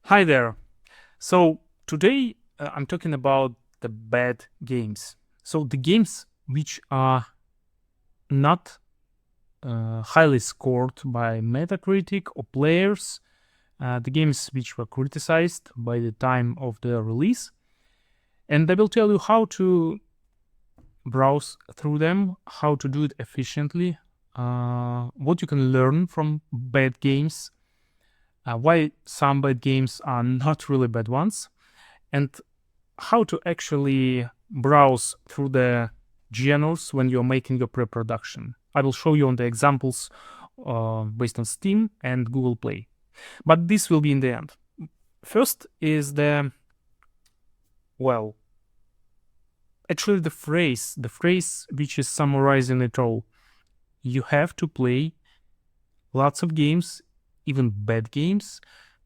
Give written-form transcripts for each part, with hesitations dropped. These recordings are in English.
Hi there. So today I'm talking about the bad games. So the games which are not highly scored by Metacritic or players, the games which were criticized by the time of their release. And I will tell you how to browse through them, how to do it efficiently, what you can learn from bad games, why some bad games are not really bad ones, and how to actually browse through the genres when you're making your pre-production. I will show you on the examples based on Steam and Google Play. But this will be in the end. First is well, actually the phrase which is summarizing it all. You have to play lots of games, even bad games,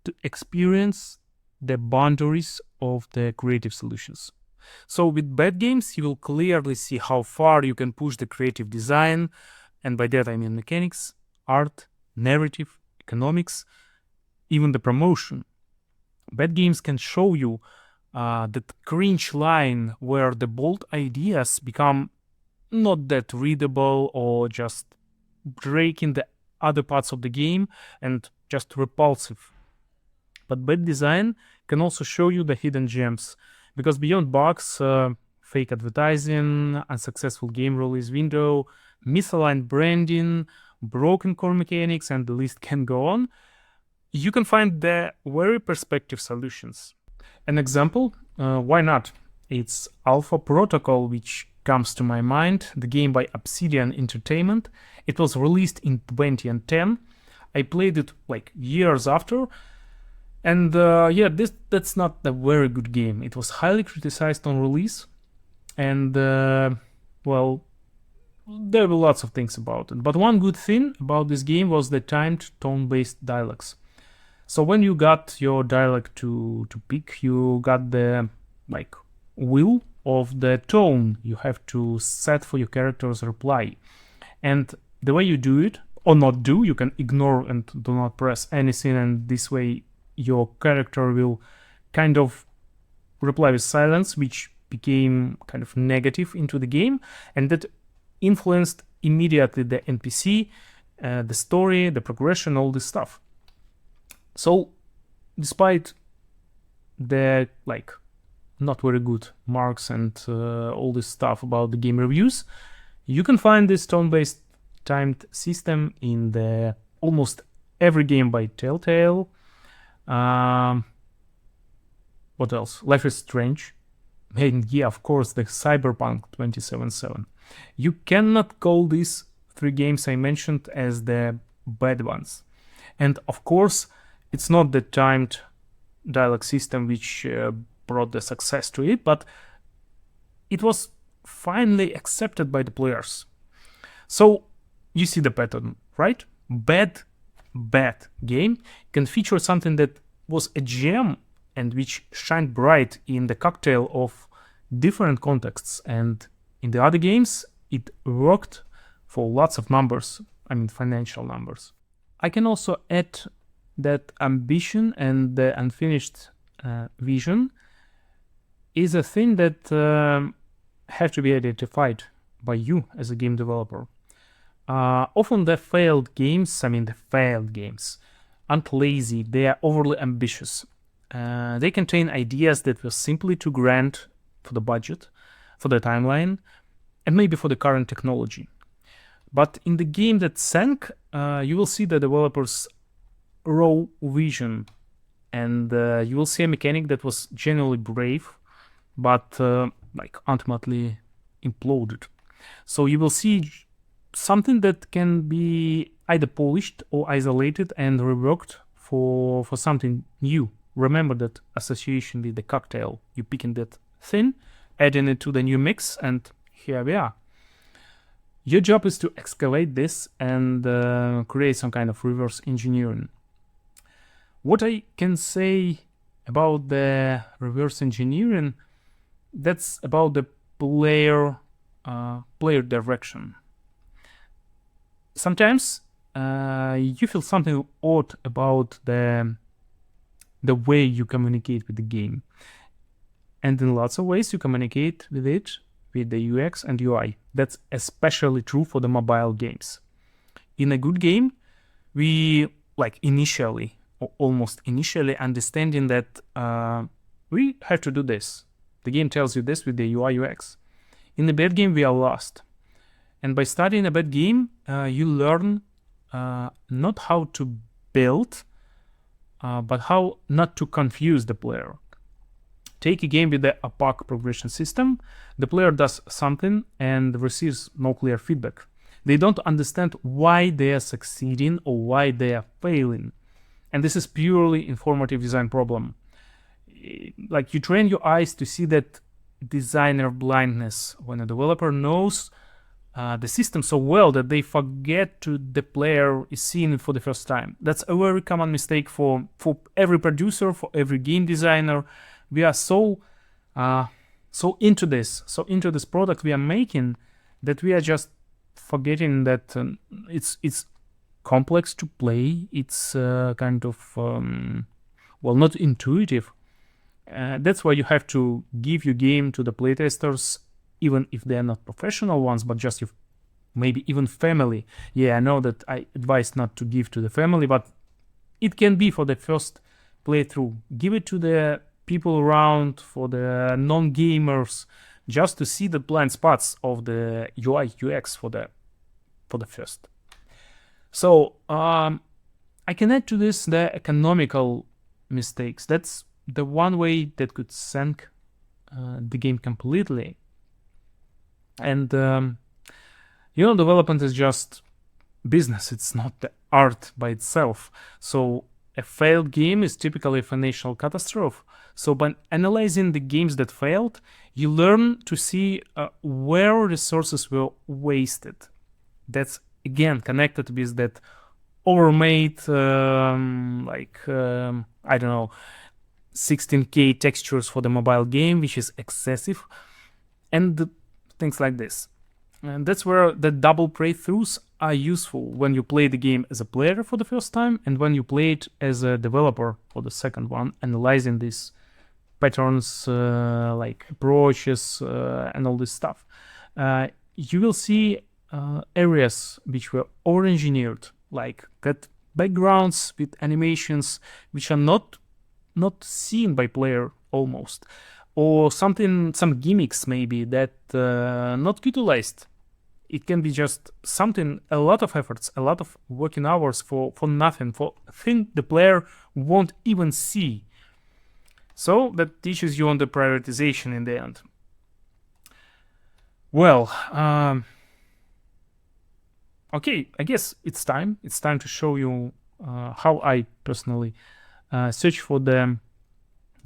to experience the boundaries of the creative solutions. So with bad games, you will clearly see how far you can push the creative design, and by that I mean mechanics, art, narrative, economics, even the promotion. Bad games can show you that cringe line where the bold ideas become not that readable or just breaking the other parts of the game and just repulsive. But bad design can also show you the hidden gems, because beyond bugs, fake advertising, unsuccessful game release window, misaligned branding, broken core mechanics, and the list can go on, you can find the very perspective solutions. An example, why not? It's Alpha Protocol, which comes to my mind, the game by Obsidian Entertainment. It was released in 2010. I played it like years after, and that's not a very good game. It was highly criticized on release, and well, there were lots of things about it. But one good thing about this game was the timed tone-based dialogues. So when you got your dialogue to pick, you got the like wheel of the tone you have to set for your character's reply. And the way you do it, or not do, you can ignore and do not press anything, and this way your character will kind of reply with silence, which became kind of negative into the game, and that influenced immediately the NPC, the story, the progression, all this stuff. So, despite the like not very good marks and all this stuff about the game reviews, you can find this tone-based timed system in the almost every game by Telltale. What else? Life is Strange. And yeah, of course, the Cyberpunk 2077. You cannot call these three games I mentioned as the bad ones. And of course, it's not the timed dialogue system which brought the success to it, but it was finally accepted by the players. So you see the pattern, right? Bad game can feature something that was a gem and which shined bright in the cocktail of different contexts, and in the other games it worked for lots of numbers, I mean financial numbers. I can also add that ambition and the unfinished vision is a thing that have to be identified by you as a game developer. Often the failed games aren't lazy, they are overly ambitious. They contain ideas that were simply too grand for the budget, for the timeline, and maybe for the current technology. But in the game that sank, you will see the developers' raw vision, and you will see a mechanic that was genuinely brave, but ultimately imploded. So you will see something that can be either polished or isolated and reworked for something new. Remember that association with the cocktail. You picking that thing, adding it to the new mix, and here we are. Your job is to excavate this and create some kind of reverse engineering. What I can say about the reverse engineering, that's about the player direction. Sometimes you feel something odd about the the way you communicate with the game. And in lots of ways you communicate with it with the UX and UI. That's especially true for the mobile games. In a good game, we initially, or almost initially, understanding that we have to do this. The game tells you this with the UI UX. In a bad game, we are lost. And by studying a bad game, you learn not how to build, but how not to confuse the player. Take a game with the opaque progression system. The player does something and receives no clear feedback. They don't understand why they are succeeding or why they are failing. And this is purely informative design problem. Like, you train your eyes to see that designer blindness when a developer knows the system so well that they forget to the player is seeing it for the first time. That's a very common mistake for every producer, for every game designer. We are so into this product we are making that we are just forgetting that it's complex to play. It's kind of not intuitive. That's why you have to give your game to the playtesters, even if they are not professional ones, but just maybe even family. Yeah, I know that I advise not to give to the family, but it can be for the first playthrough. Give it to the people around, for the non-gamers, just to see the blind spots of the UI UX for the first. So I can add to this the economical mistakes. That's the one way that could sink the game completely. And development is just business. It's not the art by itself. So a failed game is typically a financial catastrophe. So by analyzing the games that failed, you learn to see where resources were wasted. That's again connected with that overmade, I don't know, 16K textures for the mobile game, which is excessive, and things like this. And that's where the double playthroughs are useful, when you play the game as a player for the first time and when you play it as a developer for the second one, analyzing these patterns, like approaches and all this stuff. You will see areas which were over-engineered, like cut backgrounds with animations which are not seen by player almost, or some gimmicks maybe that not utilized. It can be just something, a lot of efforts, a lot of working hours for nothing, for a thing the player won't even see. So that teaches you on the prioritization in the end. Well, okay, I guess it's time to show you how I personally search for the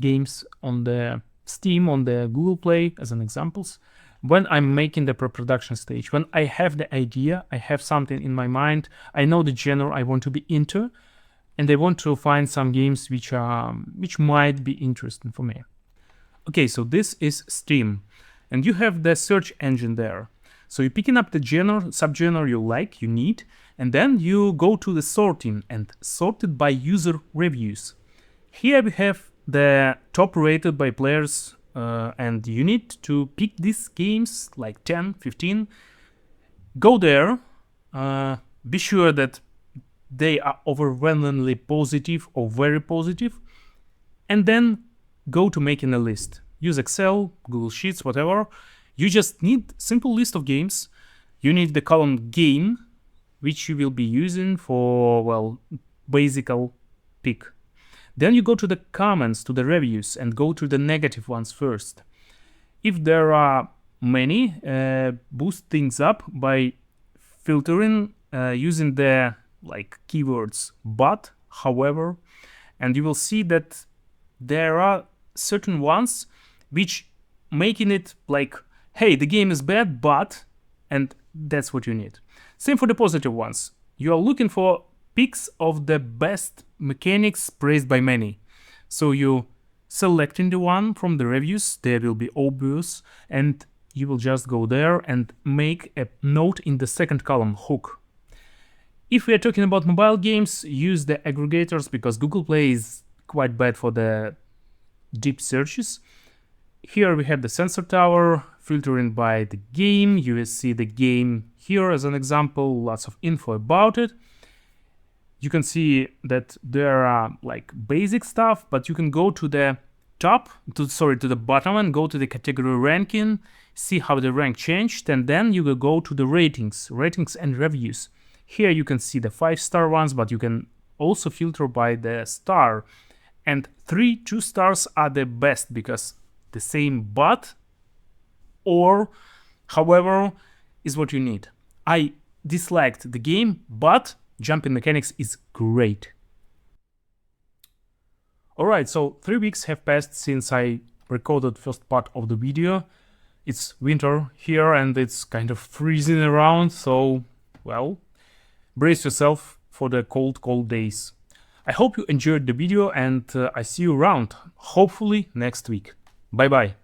games on the Steam, on the Google Play, as an examples. When I'm making the pre-production stage, when I have the idea, I have something in my mind, I know the genre I want to be into, and I want to find some games which might be interesting for me. Okay, so this is Steam, and you have the search engine there. So you're picking up the genre, subgenre you like, you need, and then you go to the sorting and sort it by user reviews. Here we have the top rated by players, and you need to pick these games, like 10, 15. Go there, be sure that they are overwhelmingly positive or very positive, and then go to making a list. Use Excel, Google Sheets, whatever. You just need simple list of games. You need the column game, which you will be using for, basic pick. Then you go to the comments, to the reviews, and go to the negative ones first. If there are many, boost things up by filtering using the keywords but, however, and you will see that there are certain ones which making it like, hey, the game is bad, but, and that's what you need. Same for the positive ones. You are looking for picks of the best mechanics praised by many. So you selecting the one from the reviews, they will be obvious, and you will just go there and make a note in the second column, hook. If we are talking about mobile games, use the aggregators, because Google Play is quite bad for the deep searches. Here we have the sensor tower, filtering by the game. You will see the game here as an example, lots of info about it. You can see that there are like basic stuff, but you can go to the to the bottom and go to the category ranking, see how the rank changed, and then you will go to the ratings and reviews. Here you can see the 5-star ones, but you can also filter by the star. And 2 stars are the best because the same but or however is what you need. I disliked the game, but jumping mechanics is great. Alright, so 3 weeks have passed since I recorded first part of the video. It's winter here and it's kind of freezing around, so, well, brace yourself for the cold days. I hope you enjoyed the video and I see you around, hopefully next week. Bye bye.